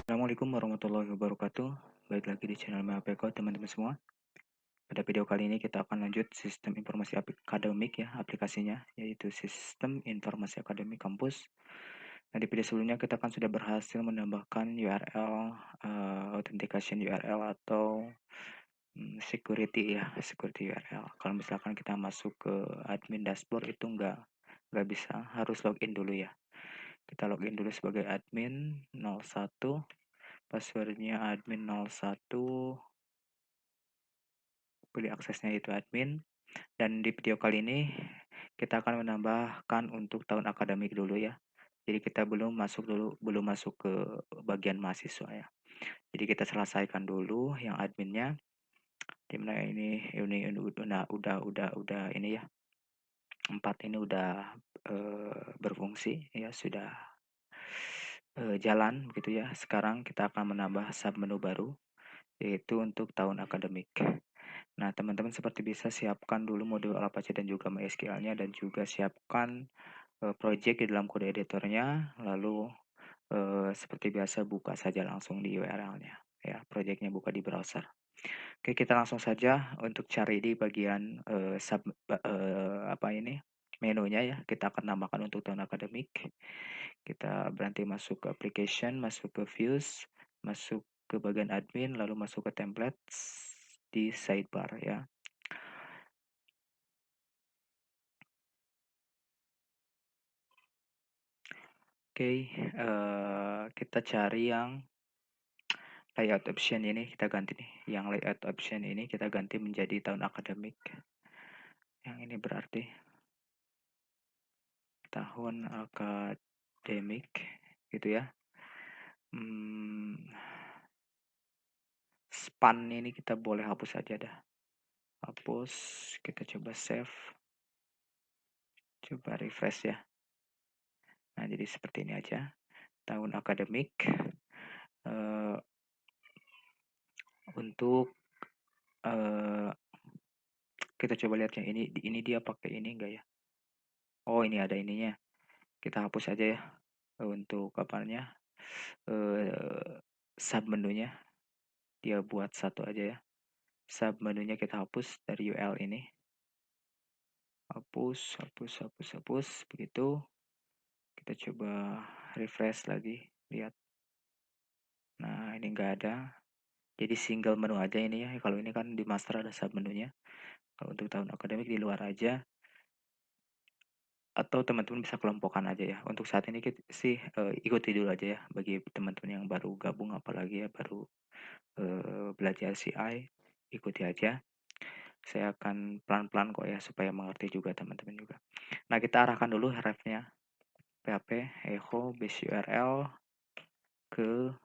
Assalamualaikum warahmatullahi wabarakatuh. Baik lagi di channel Mapeko teman-teman semua. Pada video kali ini kita akan lanjut sistem informasi akademik ya aplikasinya, yaitu sistem informasi akademik kampus. Nah, di video sebelumnya kita kan sudah berhasil menambahkan URL, authentication URL atau security ya, security URL. Kalau misalkan kita masuk ke admin dashboard itu nggak bisa, harus login dulu ya. Kita login dulu sebagai admin 01, passwordnya admin 01, pilih aksesnya itu admin. Dan di video kali ini kita akan menambahkan untuk tahun akademik dulu ya. Jadi kita belum masuk ke bagian mahasiswa ya. Jadi kita selesaikan dulu yang adminnya. Dimana ini udah ini ya. 4 ini udah berfungsi ya, sudah jalan gitu ya. Sekarang kita akan menambah sub menu baru, yaitu untuk tahun akademik. Nah, teman-teman seperti bisa siapkan dulu modul Apache dan juga MySQL-nya, dan juga siapkan project di dalam kode editornya, lalu seperti biasa buka saja langsung di URL-nya. Ya, projectnya buka di browser. Oke, kita langsung saja untuk cari di bagian apa ini menunya ya. Kita akan namakan untuk tahun akademik. Kita berhenti masuk ke application, masuk ke views, masuk ke bagian admin, lalu masuk ke templates di sidebar ya. Oke, kita cari yang layout option ini, kita ganti nih. Yang layout option ini kita ganti menjadi tahun akademik. Yang ini berarti tahun akademik gitu ya. Span ini kita boleh hapus aja dah. Hapus, kita coba save. Coba refresh ya. Nah, jadi seperti ini aja. Tahun akademik. Untuk kita coba lihat yang ini dia pakai ini enggak ya? Oh, ini ada ininya. Kita hapus aja ya untuk apanya? Sub menunya. Dia buat satu aja ya. Sub menunya kita hapus dari UL ini. Hapus. Begitu. Kita coba refresh lagi. Lihat. Nah, ini enggak ada. Jadi single menu aja ini ya. Kalau ini kan di master ada sub menunya. Kalau untuk tahun akademik di luar aja. Atau teman-teman bisa kelompokkan aja ya. Untuk saat ini kita sih ikuti dulu aja ya. Bagi teman-teman yang baru gabung apalagi ya baru belajar CI, ikuti aja. Saya akan pelan-pelan kok ya supaya mengerti juga teman-teman juga. Nah, kita arahkan dulu refnya php echo base URL ke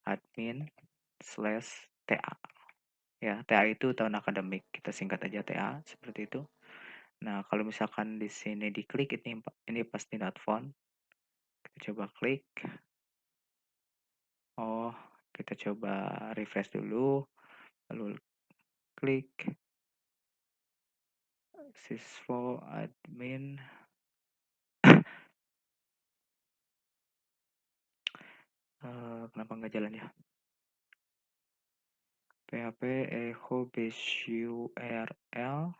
admin/ta. Ya, TA itu tahun akademik. Kita singkat aja TA seperti itu. Nah, kalau misalkan di sini diklik ini pasti not found. Kita coba klik. Oh, kita coba refresh dulu. Lalu klik sysfo admin. Kenapa nggak jalan ya? PHP echo base URL.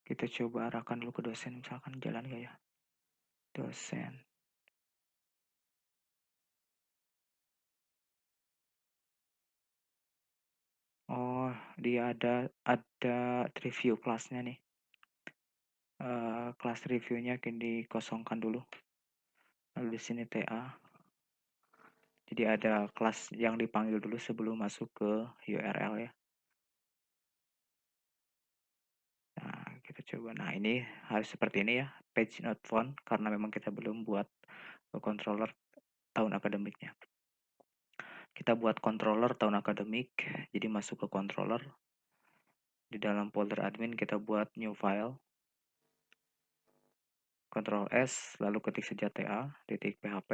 Kita coba arahkan dulu ke dosen, misalkan jalan nggak ya? Dosen. Oh, dia ada review kelasnya nih. Kelas reviewnya dikosongkan dulu. Lalu di sini TA. Jadi ada kelas yang dipanggil dulu sebelum masuk ke URL ya. Nah, kita coba. Nah, ini harus seperti ini ya. Page not found karena memang kita belum buat controller tahun akademiknya. Kita buat controller tahun akademik, jadi masuk ke controller. Di dalam folder admin kita buat new file, Ctrl S, lalu ketik saja TA.php,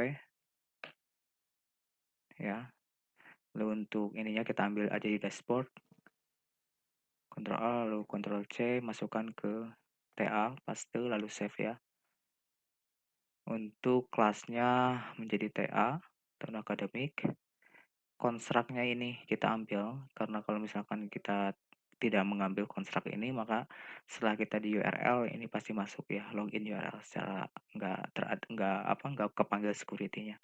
ya. Lalu untuk ininya kita ambil aja di dashboard, Ctrl A, lalu Ctrl C, masukkan ke TA, paste, lalu save ya. Untuk kelasnya menjadi TA, tahun akademik. Konstruknya ini kita ambil, karena kalau misalkan kita tidak mengambil konstruk ini, maka setelah kita di URL ini pasti masuk ya, login URL secara nggak kepanggil security-nya.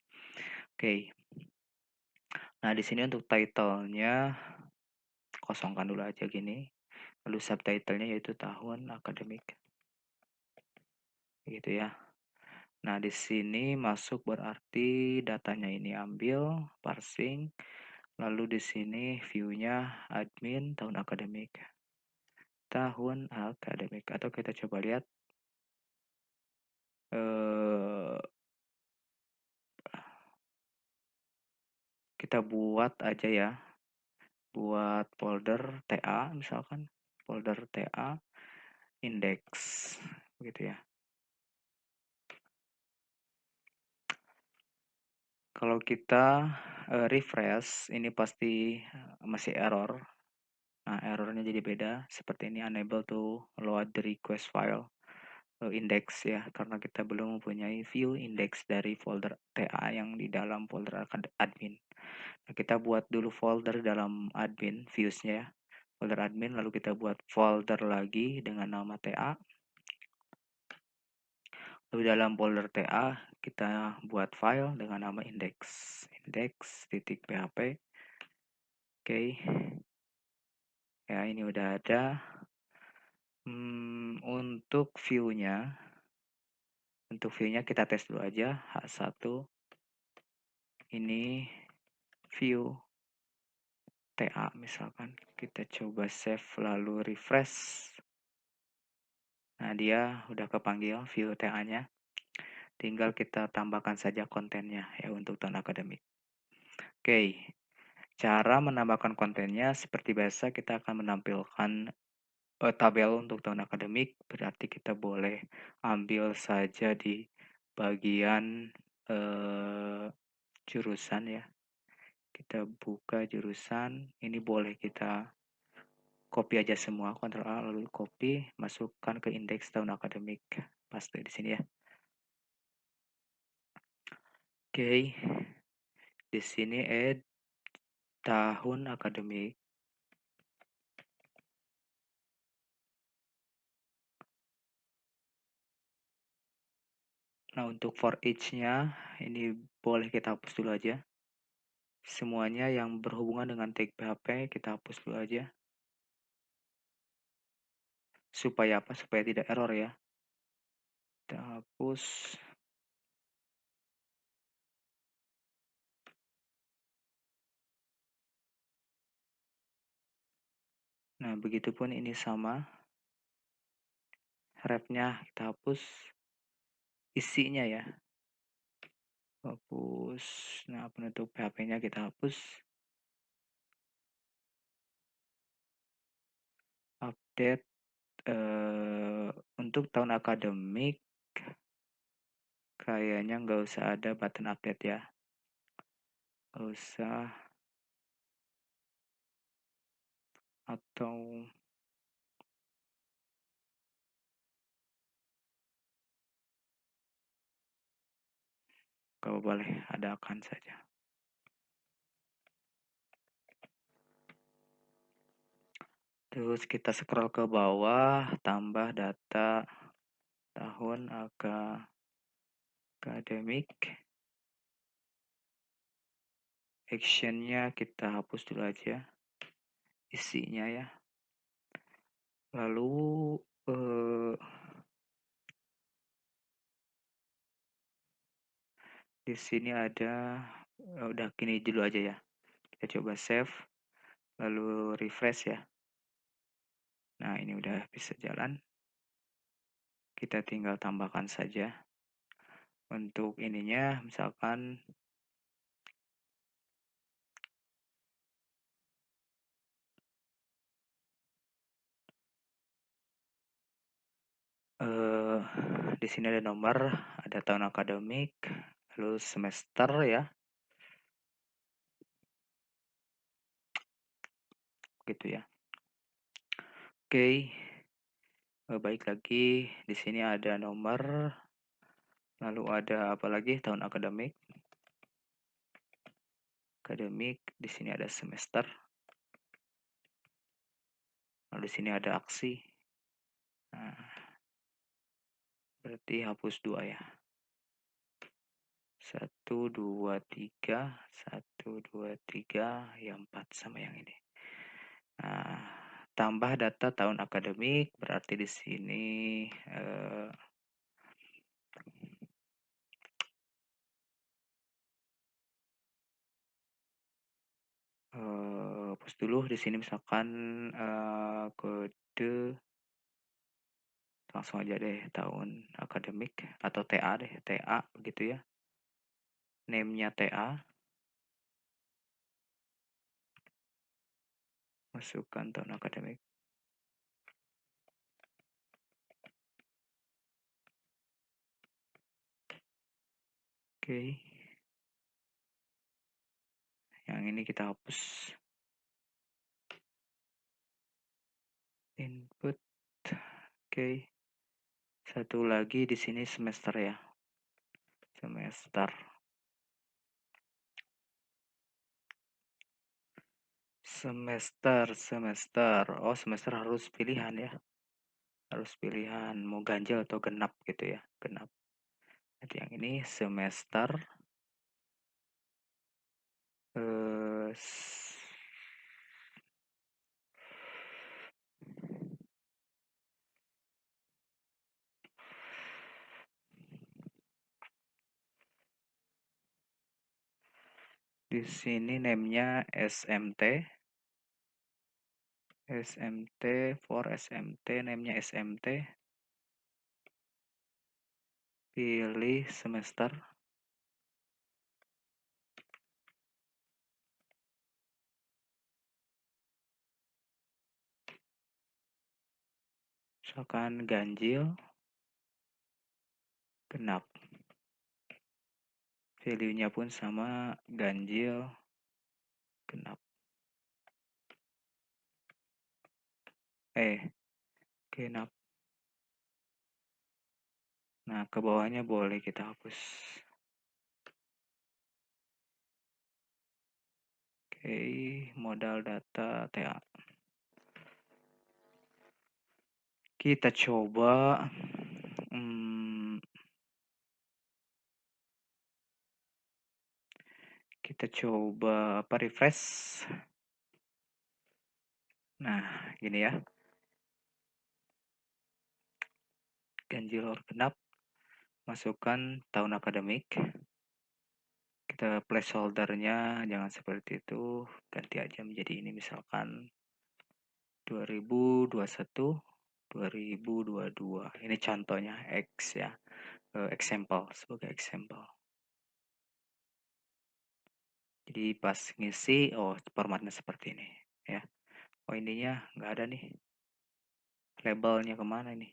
Oke. Nah, di sini untuk title-nya kosongkan dulu aja gini. Lalu subtitle-nya yaitu tahun akademik. Gitu ya. Nah, di sini masuk berarti datanya ini ambil, parsing, lalu di sini view-nya admin tahun akademik. Tahun akademik, atau kita coba lihat kita buat aja ya, buat folder TA misalkan, folder TA index gitu ya. Kalau kita refresh ini pasti masih error. Nah, errornya jadi beda, seperti ini, unable to load the request file index ya, karena kita belum mempunyai view index dari folder TA yang di dalam folder admin. Nah, kita buat dulu folder dalam admin, views-nya ya, folder admin, lalu kita buat folder lagi dengan nama TA. Lalu dalam folder TA kita buat file dengan nama index.php. Oke. Ya, ini udah ada. Untuk view-nya kita tes dulu aja, H1 ini view TA misalkan. Kita coba save lalu refresh. Nah, dia udah kepanggil view TA-nya. Tinggal kita tambahkan saja kontennya ya untuk tahun akademik. Oke. Cara menambahkan kontennya seperti biasa, kita akan menampilkan tabel untuk tahun akademik, berarti kita boleh ambil saja di bagian jurusan ya. Kita buka jurusan, ini boleh kita copy aja semua, Ctrl A lalu copy, masukkan ke indeks tahun akademik, paste di sini ya. Oke, di sini add tahun akademik. Nah, untuk for each-nya ini boleh kita hapus dulu aja. Semuanya yang berhubungan dengan tag PHP kita hapus dulu aja. Supaya apa? Supaya tidak error ya. Kita hapus. Nah, begitupun ini sama. Ref-nya kita hapus. Isinya ya. Hapus. Nah, penutup PHP-nya kita hapus. Update untuk tahun akademik kayaknya nggak usah ada button update ya. Nggak usah. Atau kalau boleh adakan saja. Terus kita scroll ke bawah, tambah data tahun akademik. Actionnya kita hapus dulu aja. Isinya ya. Lalu di sini ada udah gini dulu aja ya. Kita coba save, lalu refresh ya. Nah, ini udah bisa jalan. Kita tinggal tambahkan saja. Untuk ininya misalkan di sini ada nomor, ada tahun akademik, lalu semester ya, gitu ya. Oke, baik lagi di sini ada nomor, lalu ada apa lagi? Tahun akademik. Akademik, di sini ada semester. Lalu di sini ada aksi. Nah, berarti hapus 2 ya. 1, 2, 3, 1, 2, 3, yang 4 sama yang ini. Nah, tambah data tahun akademik berarti di sini hapus dulu di sini misalkan kode langsung aja deh tahun akademik atau TA deh, TA begitu ya. Name-nya TA, masukkan tahun akademik. Oke. Yang ini kita hapus. Input. Oke. Satu lagi di sini semester ya. Semester. Semester. Oh, semester harus pilihan ya. Harus pilihan mau ganjil atau genap gitu ya. Genap. Nanti yang ini semester. Eh, di sini name-nya SMT. SMT for SMT, name-nya SMT. Pilih semester. Misalkan ganjil, genap. Value-nya pun sama, ganjil, genap. Genap. Nah, ke bawahnya boleh kita hapus. Oke, modal data TA. Kita coba refresh. Nah, gini ya. Ganjil or genap. Masukkan tahun akademik. Kita placeholder-nya jangan seperti itu. Ganti aja menjadi ini misalkan 2021, 2022. Ini contohnya X ya. Example, sebagai example. Jadi pas ngisi, oh formatnya seperti ini ya. Oh ininya nggak ada nih. Labelnya kemana nih?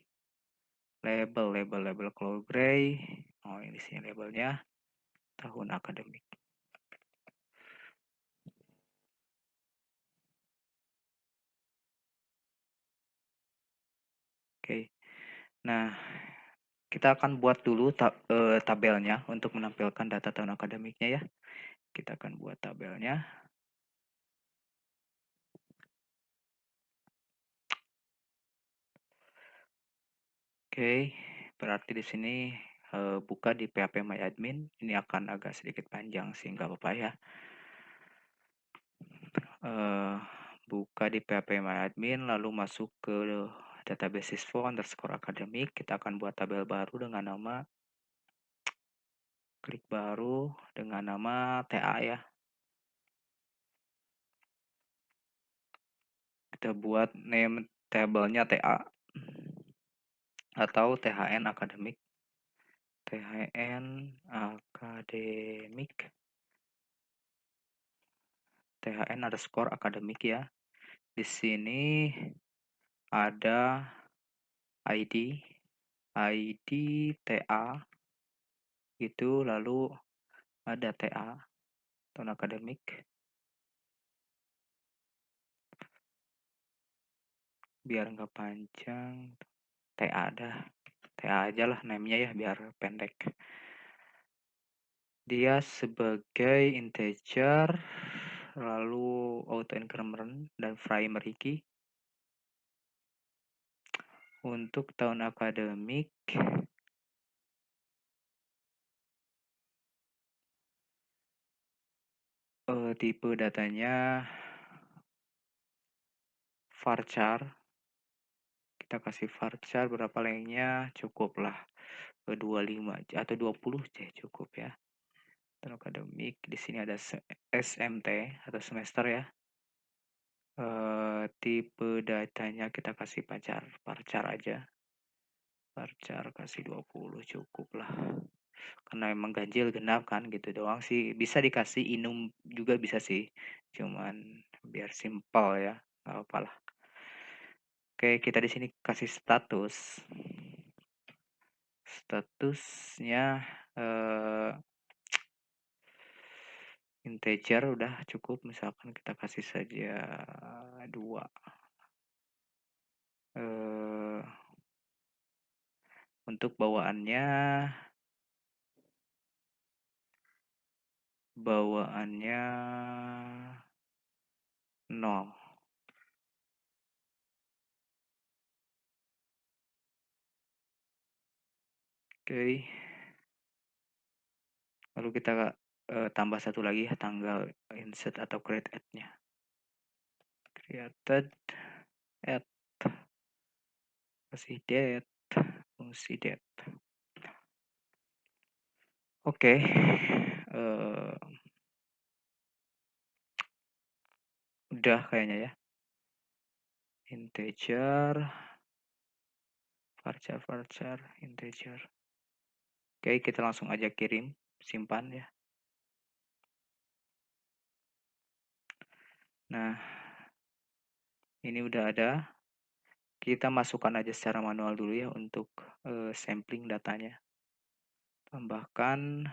Label Cloud Gray. Oh ini sih labelnya tahun akademik. Oke. Nah, kita akan buat dulu tabelnya untuk menampilkan data tahun akademiknya ya. Kita akan buat tabelnya. Oke, berarti di sini buka di PHP MyAdmin. Ini akan agak sedikit panjang sih, nggak apa-apa ya. Buka di PHP MyAdmin, lalu masuk ke database siswa_akademik. Kita akan buat tabel baru dengan nama klik baru dengan nama TA ya. Kita buat name tabelnya TA atau THN akademik. THN akademik. THN underscore akademik ya. Di sini ada ID, ID TA gitu, lalu ada TA tahun akademik, biar nggak panjang, TA dah, TA aja lah namanya ya biar pendek. Dia sebagai integer, lalu auto increment dan primary key. Untuk tahun akademik, tipe datanya varchar. Kita kasih varchar berapa lengthnya, cukup lah 25 atau 20 aja cukup ya. Tahun akademik di sini ada SMT atau semester ya. Tipe datanya kita kasih varchar aja. Varchar kasih 20 cukup lah. Karena emang ganjil genap kan gitu doang sih. Bisa dikasih inum juga bisa sih. Cuman biar simpel ya. Nggak apa lah. Oke, kita di sini kasih status. Statusnya integer udah cukup. Misalkan kita kasih saja 2. Untuk bawaannya 0. Oke. Lalu kita tambah satu lagi ya, tanggal insert atau create add-nya. Created add, kasih date, fungsi date. Oke. Udah kayaknya ya. Integer, varchar, integer. Oke, kita langsung aja kirim, simpan ya. Nah, ini udah ada. Kita masukkan aja secara manual dulu ya untuk sampling datanya. Tambahkan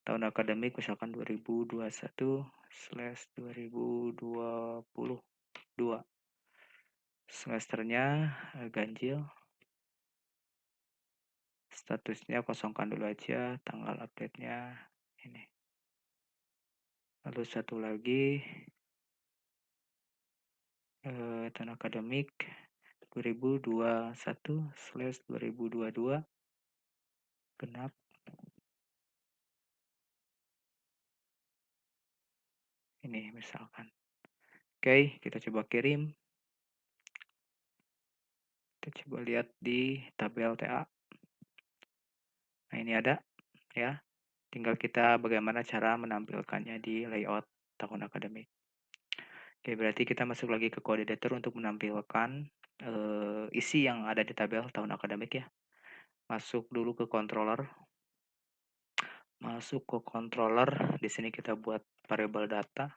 tahun akademik misalkan 2021/2022. Semesternya ganjil. Statusnya kosongkan dulu aja, tanggal update-nya ini. Lalu satu lagi tahun akademik 2021/2022 genap. Ini misalkan. Oke, kita coba kirim. Kita coba lihat di tabel TA. Nah, ini ada ya. Tinggal kita bagaimana cara menampilkannya di layout tahun akademik. Oke, berarti kita masuk lagi ke kode editor untuk menampilkan isi yang ada di tabel tahun akademik ya. Masuk dulu ke controller. Masuk ke controller. Di sini kita buat variable data.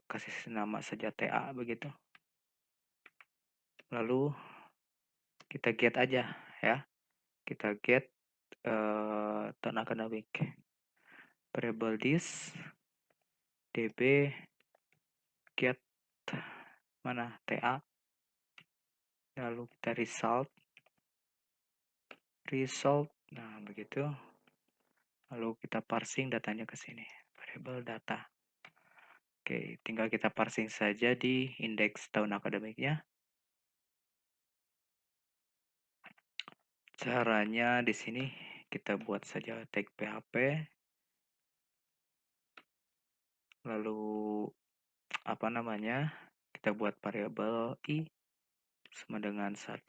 Kasih nama saja TA begitu. Lalu kita get aja ya. Kita get tahun akademik. Variable this db get mana TA, lalu kita result, nah begitu, lalu kita parsing datanya ke sini, variable data. Oke, tinggal kita parsing saja di indeks tahun akademiknya. Caranya di sini kita buat saja tag PHP, lalu apa namanya, kita buat variabel i sama dengan 1.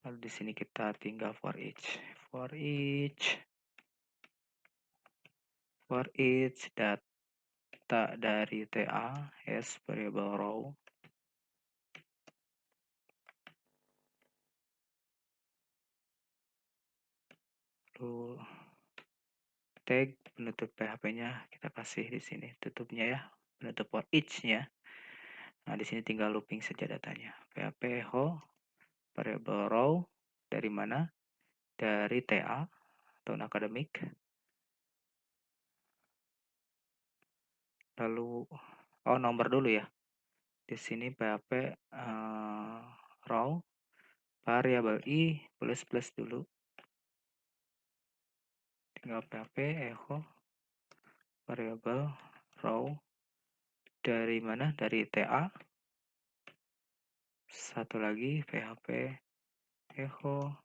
Lalu di sini kita tinggal for each data dari TA as variable row. Lalu tag penutup PHP-nya kita kasih di sini tutupnya ya, penutup for each-nya. Nah, di sini tinggal looping saja datanya. PHP echo variable row dari mana? Dari TA, tahun akademik. Lalu, oh nomor dulu ya. Di sini PHP row variable i plus dulu. Tinggal PHP echo variable row dari mana? Dari TA. Satu lagi PHP echo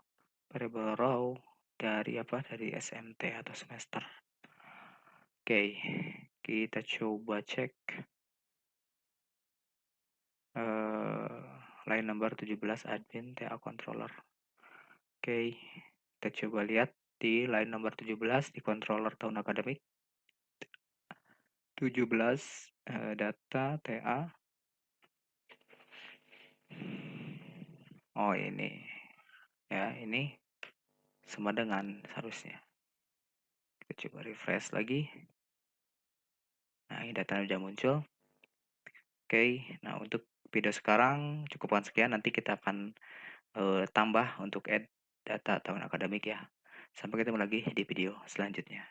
variable row dari apa? Dari SMT atau semester. Oke, kita coba cek line number 17 admin TA controller. Oke, kita coba lihat di line number 17 di controller tahun akademik. 17 data TA. Oh ini, ya ini sama dengan seharusnya. Kita coba refresh lagi. Nah ini datanya sudah muncul. Oke, nah untuk video sekarang cukupkan sekian. Nanti kita akan tambah untuk add data tahun akademik ya. Sampai ketemu lagi di video selanjutnya.